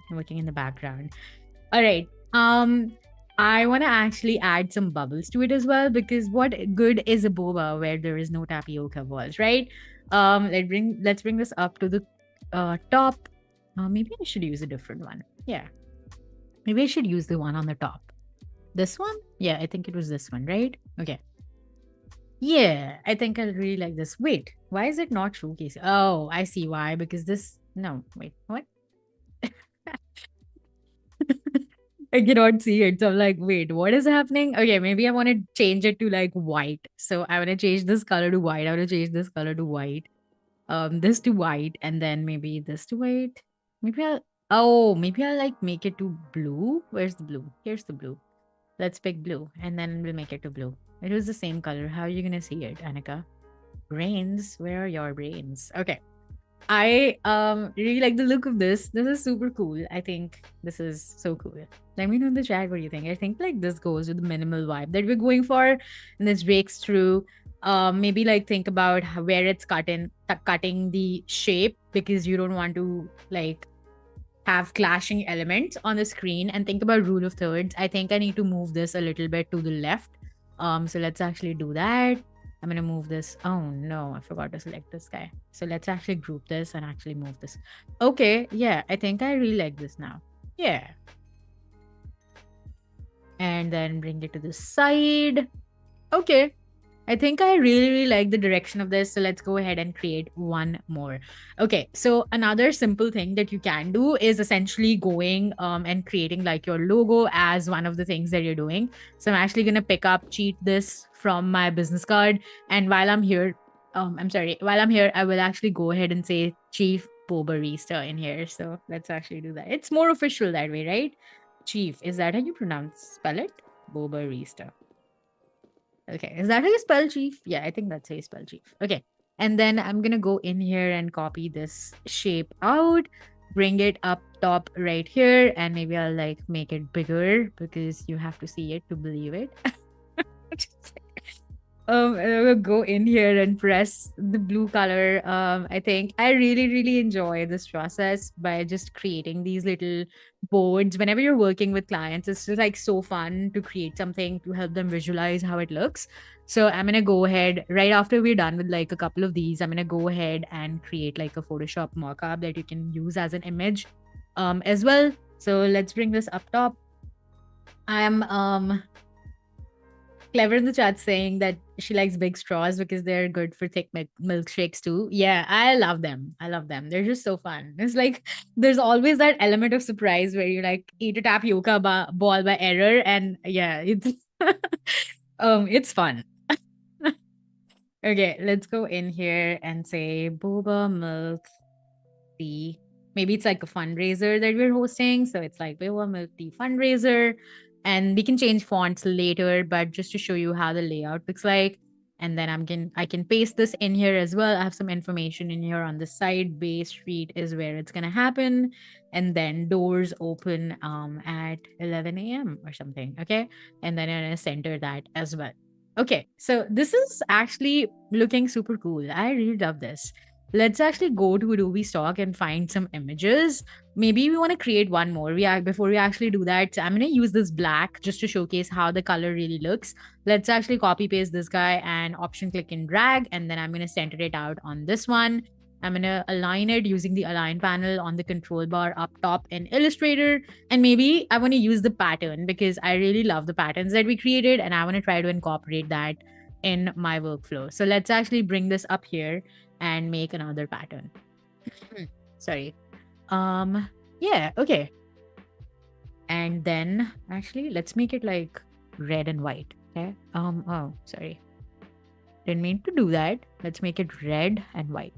working in the background. All right. I want to actually add some bubbles to it as well because what good is a boba where there is no tapioca balls, right? Let's bring this up to the top. Maybe I should use a different one. Yeah. Maybe I should use the one on the top. This one? Yeah, I think it was this one, right? Okay. Yeah, I think I really like this. Wait, why is it not showcase? Oh, I see why. Because this. No, wait, what? I cannot see it. So I'm like, wait, what is happening? Okay, maybe I want to change it to like white. So I want to change this color to white. I want to change this color to white. This to white, and then maybe this to white. Maybe I'll. Oh, maybe I'll like make it to blue. Where's the blue? Here's the blue. Let's pick blue, and then we'll make it to blue. It was the same color. How are you gonna see it, Anika? Brains, where are your brains? Okay. I really like the look of this. This is super cool. I think this is so cool. Let me know in the chat what you think. I think like this goes with the minimal vibe that we're going for, and this breaks through. Maybe like think about where it's cutting the shape because you don't want to like have clashing elements on the screen, and think about rule of thirds. I think I need to move this a little bit to the left. So let's actually do that. I'm gonna move this. Oh no, I forgot to select this guy. So let's actually group this and actually move this. Okay, yeah, I think I really like this now. Yeah. And then bring it to the side. Okay. I think I really, really like the direction of this. So let's go ahead and create one more. Okay. So another simple thing that you can do is essentially going and creating like your logo as one of the things that you're doing. So I'm actually going to cheat this from my business card. And while I'm here, while I'm here, I will actually go ahead and say Chief Bobarista in here. So let's actually do that. It's more official that way, right? Chief, is that how you spell it? Bobarista. Okay, is that how you spell chief? Yeah, I think that's how you spell chief. Okay, and then I'm gonna go in here and copy this shape out, bring it up top right here, and maybe I'll like make it bigger because you have to see it to believe it. And I will go in here and press the blue color. I think I really, really enjoy this process by just creating these little boards. Whenever you're working with clients, it's just like so fun to create something to help them visualize how it looks. So I'm gonna go ahead right after we're done with like a couple of these. I'm gonna go ahead and create like a Photoshop mockup that you can use as an image, as well. So let's bring this up top. I'm Clever in the chat saying that she likes big straws because they're good for thick milkshakes too. Yeah, I love them. I love them. They're just so fun. It's like there's always that element of surprise where you like eat a tapioca ball by error, and yeah, it's fun. Okay, let's go in here and say boba milk tea. Maybe it's like a fundraiser that we're hosting. So it's like boba milk tea fundraiser. And we can change fonts later, but just to show you how the layout looks like. And then I can paste this in here as well. I have some information in here on the side. Bay Street is where it's gonna happen. And then doors open at 11 a.m. or something. Okay. And then I'm gonna center that as well. Okay, so this is actually looking super cool. I really love this. let's actually go to Adobe Stock and find some images. Maybe we want to create one more. Before we actually do that, I'm going to use this black just to showcase how the color really looks. Let's actually copy paste this guy and option click and drag, and then I'm going to center it out on this one. I'm going to align it using the align panel on the control bar up top in Illustrator. And maybe I want to use the pattern because I really love the patterns that we created and I want to try to incorporate that in my workflow. So let's actually bring this up here and make another pattern. Sorry. Yeah, okay. And then actually let's make it like red and white. Okay. Oh, sorry. Didn't mean to do that. Let's make it red and white.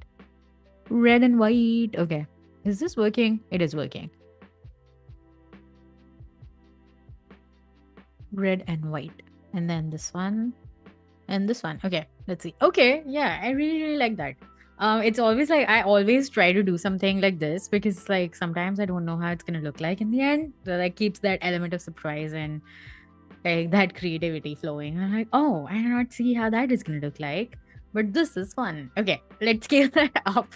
Red and white. Okay. Is this working? It is working. Red and white. And then this one. And this one. Okay. Let's see. Okay. Yeah. I really, really like that. It's always like I always try to do something like this because like sometimes I don't know how it's gonna look like in the end. So that keeps that element of surprise and like that creativity flowing. And I'm like, oh, I do not see how that is gonna look like. But this is fun. Okay, let's scale that up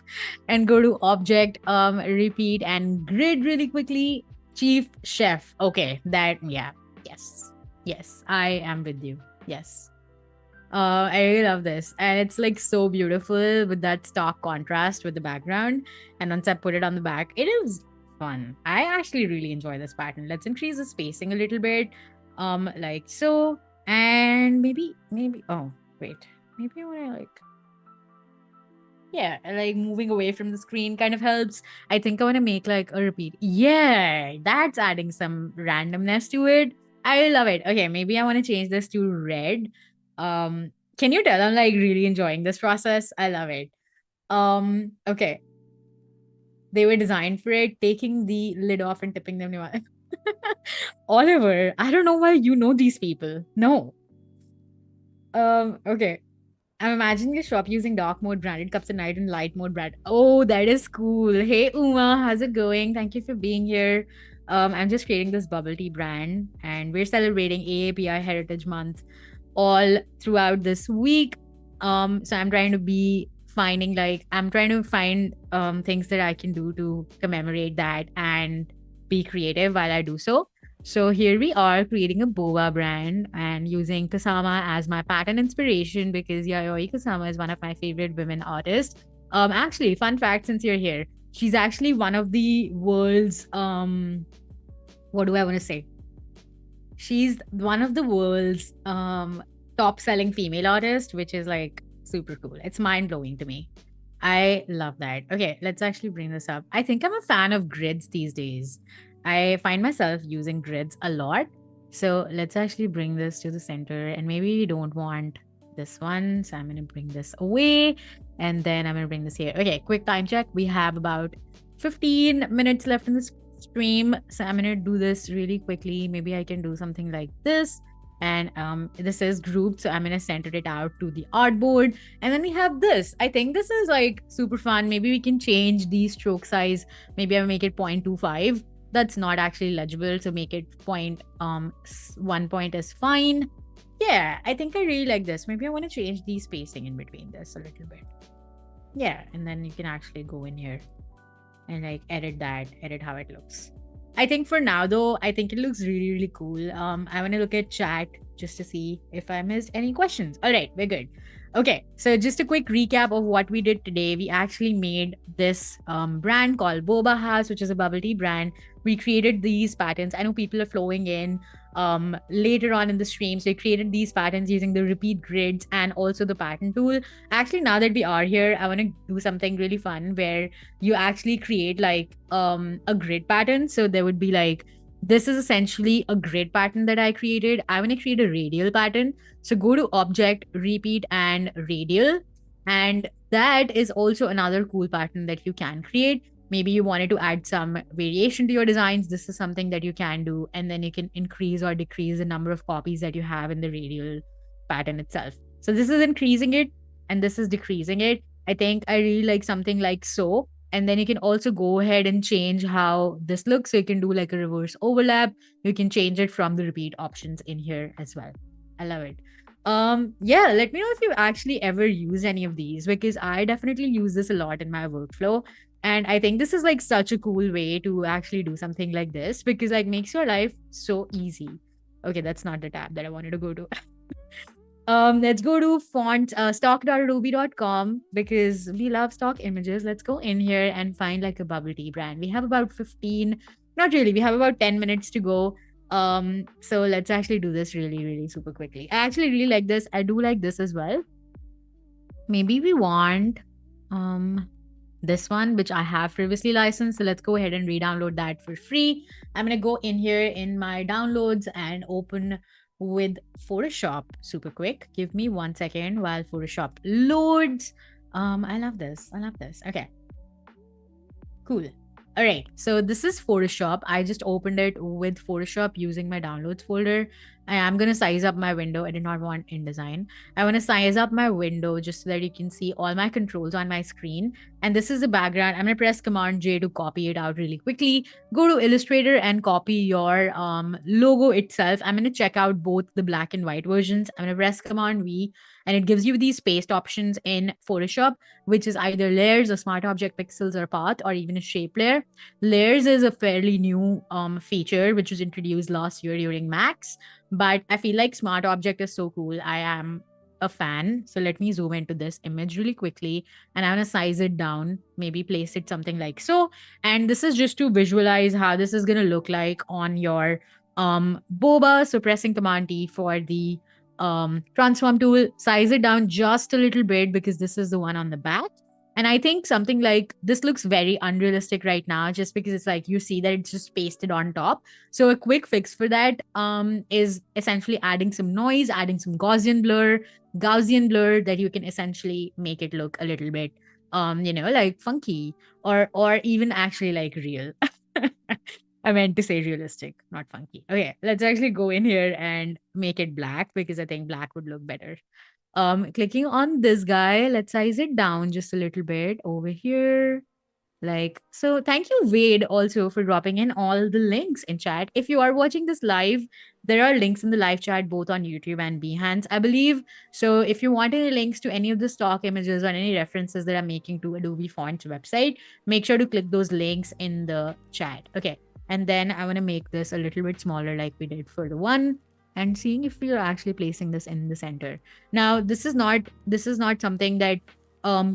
and go to object, repeat and grid really quickly. Chief chef. Okay, yes, I am with you. Yes. I really love this. And it's like so beautiful with that stark contrast with the background. And once I put it on the back, it is fun. I actually really enjoy this pattern. Let's increase the spacing a little bit. Like so. And maybe, oh, wait. Maybe I want to like, yeah, like moving away from the screen kind of helps. I think I want to make like a repeat. Yeah, that's adding some randomness to it. I love it. Okay, maybe I want to change this to red. Can you tell I'm like really enjoying this process? I love it. Okay. They were designed for it, taking the lid off and tipping them. Oliver, I don't know why you know these people. No. Okay. I'm imagining a shop using dark mode branded cups at night and light mode brand. Oh, that is cool. Hey Uma, how's it going? Thank you for being here. I'm just creating this bubble tea brand and we're celebrating AAPI Heritage Month all throughout this week. So I'm trying to find things that I can do to commemorate that and be creative while I do so. So here we are creating a Boba brand and using Kusama as my pattern inspiration because Yayoi Kusama is one of my favorite women artists. Actually, fun fact since you're here, she's actually one of the world's what do I want to say? She's one of the world's top selling female artists, which is like super cool. It's mind blowing to me. I love that. Okay, let's actually bring this up. I think I'm a fan of grids these days. I find myself using grids a lot. So let's actually bring this to the center and maybe we don't want this one. So I'm going to bring this away and then I'm going to bring this here. Okay, quick time check. We have about 15 minutes left in this stream. So I'm going to do this really quickly. Maybe I can do something like this. And this is grouped. So I'm going to center it out to the artboard. And then we have this. I think this is like super fun. Maybe we can change the stroke size. Maybe I'll make it 0.25. That's not actually legible, so make it 1 point is fine. Yeah, I think I really like this. Maybe I want to change the spacing in between this a little bit. Yeah, and then you can actually go in here and like edit how it looks. I think for now though, I think it looks really, really cool. I want to look at chat just to see if I missed any questions. All right, we're good. Okay, so just a quick recap of what we did today. We actually made this brand called Boba Haus, which is a bubble tea brand. We created these patterns. I know people are flowing in later on in the stream. So we created these patterns using the repeat grids and also the pattern tool. Actually, now that we are here, I want to do something really fun where you actually create like a grid pattern. So there would be like, this is essentially a grid pattern that I created. I want to create a radial pattern. So go to object, repeat and radial. And that is also another cool pattern that you can create. Maybe you wanted to add some variation to your designs. This is something that you can do. And then you can increase or decrease the number of copies that you have in the radial pattern itself. So this is increasing it and this is decreasing it. I think I really like something like so. And then you can also go ahead and change how this looks. So you can do like a reverse overlap. You can change it from the repeat options in here as well. I love it. Yeah, let me know if you've actually ever used any of these, because I definitely use this a lot in my workflow. And I think this is like such a cool way to actually do something like this, because like makes your life so easy. Okay, that's not the tab that I wanted to go to. Let's go to font stock.adobe.com, because we love stock images. Let's go in here and find like a bubble tea brand. We have about 15, not really, we have about 10 minutes to go. So let's actually do this really, really super quickly. I actually really like this. I do like this as well. Maybe we want this one, which I have previously licensed. So let's go ahead and re-download that for free. I'm going to go in here in my downloads and open with Photoshop super quick. Give me 1 second while Photoshop loads. I love this. I love this. Okay. Cool. All right. So this is Photoshop. I just opened it with Photoshop using my downloads folder. I am going to size up my window. I did not want InDesign. I want to size up my window just so that you can see all my controls on my screen. And this is the background. I'm going to press Command J to copy it out really quickly. Go to Illustrator and copy your logo itself. I'm going to check out both the black and white versions. I'm going to press Command V, and it gives you these paste options in Photoshop, which is either layers, a smart object, pixels, or path, or even a shape layer. Layers is a fairly new feature which was introduced last year during Max, but I feel like smart object is so cool. I am a fan. So let me zoom into this image really quickly, and I'm gonna size it down, maybe place it something like so. And this is just to visualize how this is gonna look like on your Boba. So pressing Command T for the transform tool, size it down just a little bit because this is the one on the back. And I think something like this looks very unrealistic right now, just because it's like you see that it's just pasted on top. So a quick fix for that is essentially adding some noise, adding some Gaussian blur that you can essentially make it look a little bit like funky, or even actually like real. I meant to say realistic, not funky. Okay, let's actually go in here and make it black, because I think black would look better. Clicking on this guy, let's size it down just a little bit over here. Like, so thank you, Wade, also for dropping in all the links in chat. If you are watching this live, there are links in the live chat both on YouTube and Behance, I believe. So if you want any links to any of the stock images or any references that I'm making to Adobe Fonts website, make sure to click those links in the chat. Okay. And then I want to make this a little bit smaller like we did for the one, and seeing if we are actually placing this in the center. Now, this is not something that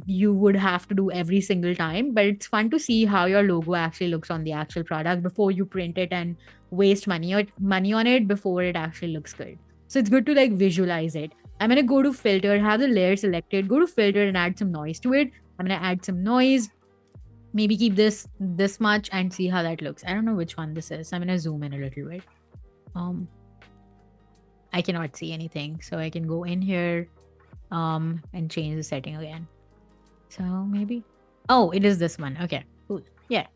you would have to do every single time, but it's fun to see how your logo actually looks on the actual product before you print it and waste money on it before it actually looks good. So it's good to like visualize it. I'm gonna go to filter, have the layer selected, go to filter and add some noise to it. I'm gonna add some noise, maybe keep this much and see how that looks. I don't know which one this is. I'm gonna zoom in a little bit. I cannot see anything, so I can go in here and change the setting again. So maybe, oh, it is this one. Okay, cool. Yeah,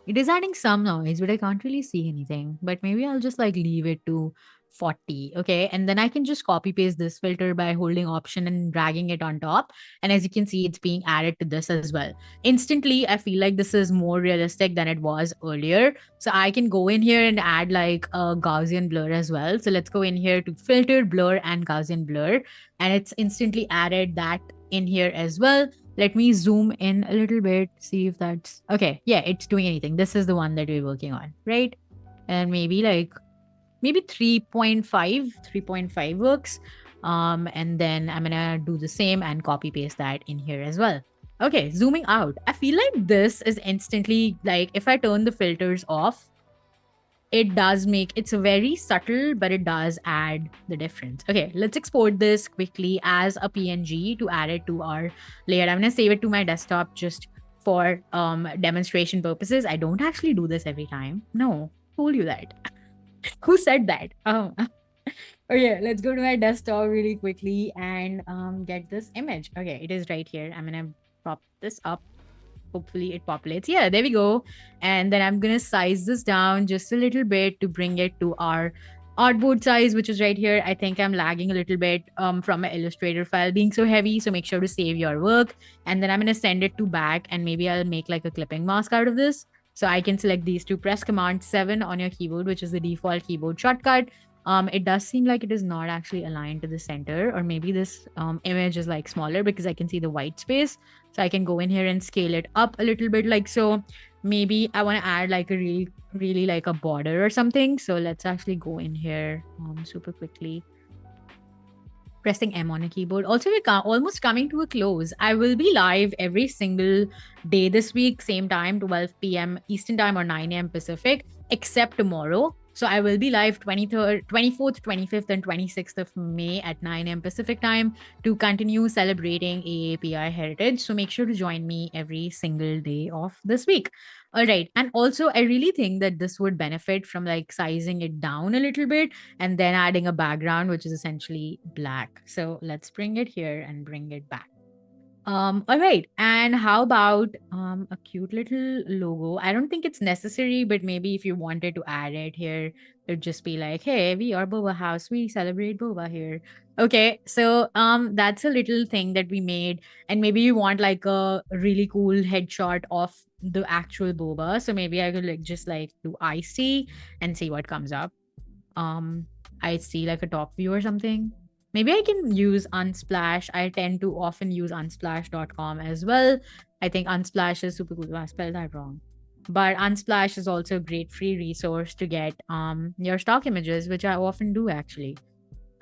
it is adding some noise, but I can't really see anything. But maybe I'll just like leave it to 40. Okay, and then I can just copy paste this filter by holding Option and dragging it on top. And as you can see, it's being added to this as well. Instantly, I feel like this is more realistic than it was earlier. So I can go in here and add like a Gaussian blur as well. So let's go in here to filter, blur, and Gaussian blur, and it's instantly added that in here as well. Let me zoom in a little bit, see if that's okay. Yeah, it's doing anything. This is the one that we're working on, right? And maybe 3.5 works. And then I'm gonna do the same and copy paste that in here as well. Okay, zooming out. I feel like this is instantly like if I turn the filters off, it does make it's very subtle, but it does add the difference. Okay, let's export this quickly as a PNG to add it to our layer. I'm gonna save it to my desktop just for demonstration purposes. I don't actually do this every time. No, who told you that? Who said that? Oh. Okay, let's go to my desktop really quickly and get this image. Okay, it is right here. I'm gonna prop this up. Hopefully it populates. Yeah, there we go. And then I'm going to size this down just a little bit to bring it to our artboard size, which is right here. I think I'm lagging a little bit from my Illustrator file being so heavy. So make sure to save your work. And then I'm going to send it to back, and maybe I'll make like a clipping mask out of this. So I can select these two, press Command 7 on your keyboard, which is the default keyboard shortcut. It does seem like it is not actually aligned to the center, or maybe this image is like smaller because I can see the white space. So I can go in here and scale it up a little bit like so. Maybe I want to add like a really like a border or something. So let's actually go in here super quickly, pressing M on a keyboard. Also, we're almost coming to a close. I will be live every single day this week, same time, 12 p.m. Eastern Time or 9 a.m. Pacific, except tomorrow. So I will be live 23rd, 24th, 25th, and 26th of May at 9 a.m. Pacific time to continue celebrating AAPI Heritage. So make sure to join me every single day of this week. All right. And also, I really think that this would benefit from like sizing it down a little bit and then adding a background, which is essentially black. So let's bring it here and bring it back. All right. And how about a cute little logo? I don't think it's necessary, but maybe if you wanted to add it here, it'd just be like, hey, we are Boba House. We celebrate Boba here. Okay. So that's a little thing that we made. And maybe you want like a really cool headshot of the actual Boba. So maybe I could like just like do IC and see what comes up. I see like a top view or something. Maybe I can use Unsplash. I tend to often use unsplash.com as well. I think Unsplash is super cool. I spelled that wrong. But Unsplash is also a great free resource to get your stock images, which I often do actually.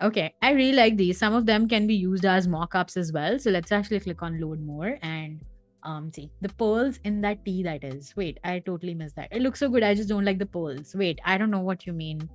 Okay, I really like these. Some of them can be used as mockups as well. So let's actually click on load more and see the pearls in that tea that is. Wait, I totally missed that. It looks so good. I just don't like the pearls. Wait, I don't know what you mean.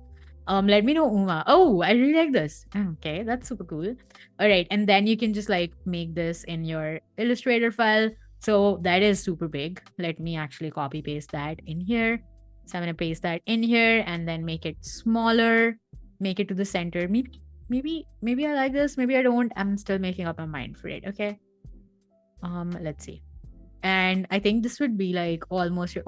Let me know, Uma. Oh, I really like this. Okay, that's super cool. All right, and then you can just like make this in your Illustrator file. So that is super big. Let me actually copy paste that in here. So I'm gonna paste that in here and then make it smaller, make it to the center. Maybe I like this. Maybe I don't. I'm still making up my mind for it. Okay. Let's see. And I think this would be like almost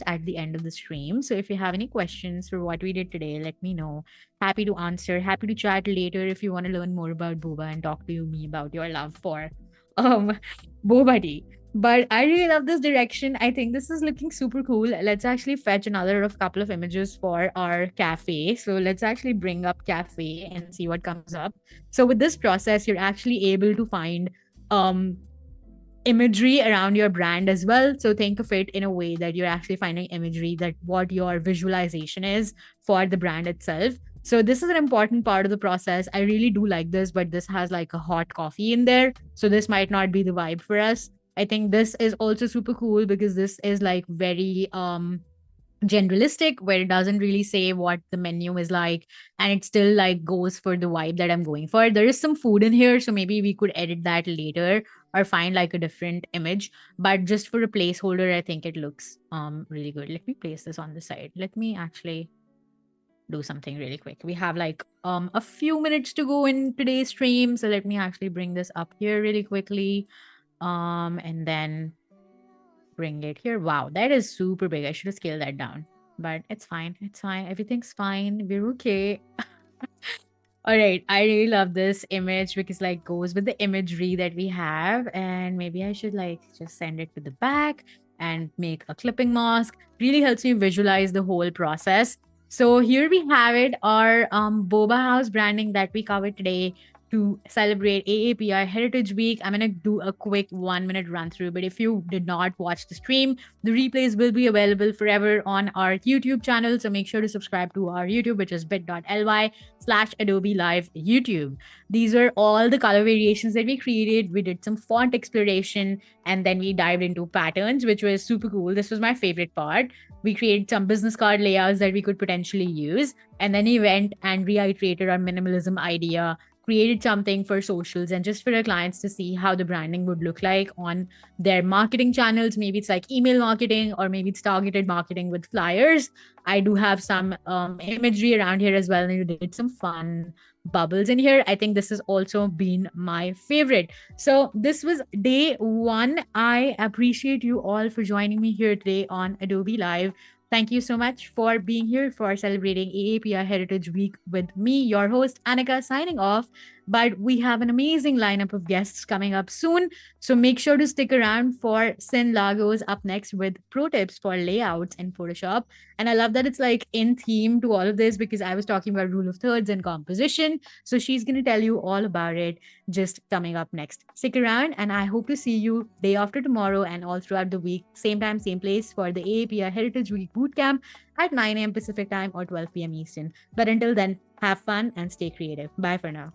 at the end of the stream. So if you have any questions for what we did today, let me know. Happy to answer. Happy to chat later if you want to learn more about Boba and talk to me about your love for um Boba tea. But I really love this direction. I think this is looking super cool. Let's actually fetch another of couple of images for our cafe. So let's actually bring up cafe and see what comes up. So with this process, you're actually able to find imagery around your brand as well. So think of it in a way that you're actually finding imagery that what your visualization is for the brand itself. So this is an important part of the process. I really do like this, but this has like a hot coffee in there. So this might not be the vibe for us. I think this is also super cool because this is like very generalistic where it doesn't really say what the menu is like and it still like goes for the vibe that I'm going for. There is some food in here, so maybe we could edit that later or find like a different image, but just for a placeholder I think it looks really good. Let me place this on the side. Let me actually do something really quick. We have like a few minutes to go in today's stream, so let me actually bring this up here really quickly and then bring it here. Wow, that is super big. I should have scaled that down, but it's fine. It's fine. Everything's fine. We're okay. All right. I really love this image because like goes with the imagery that we have. And maybe I should like just send it to the back and make a clipping mask. Really helps me visualize the whole process. So here we have it, our Boba House branding that we covered today to celebrate AAPI Heritage Week. I'm going to do a quick 1-minute run through, but if you did not watch the stream, the replays will be available forever on our YouTube channel. So make sure to subscribe to our YouTube, which is bit.ly/Adobe Live YouTube. These are all the color variations that we created. We did some font exploration and then we dived into patterns, which was super cool. This was my favorite part. We created some business card layouts that we could potentially use. And then we went and reiterated our minimalism idea, created something for socials and just for our clients to see how the branding would look like on their marketing channels. Maybe it's like email marketing or maybe it's targeted marketing with flyers. I do have some imagery around here as well. And you did some fun bubbles in here. I think this has also been my favorite. So this was day 1. I appreciate you all for joining me here today on Adobe Live. Thank you so much for being here for celebrating AAPI Heritage Week with me, your host, Anika, signing off. But we have an amazing lineup of guests coming up soon. So make sure to stick around for Sin Lagos up next with pro tips for layouts in Photoshop. And I love that it's like in theme to all of this because I was talking about rule of thirds and composition. So she's going to tell you all about it just coming up next. Stick around, and I hope to see you day after tomorrow and all throughout the week, same time, same place for the AAPI Heritage Week Bootcamp at 9 a.m. Pacific time or 12 p.m. Eastern. But until then, have fun and stay creative. Bye for now.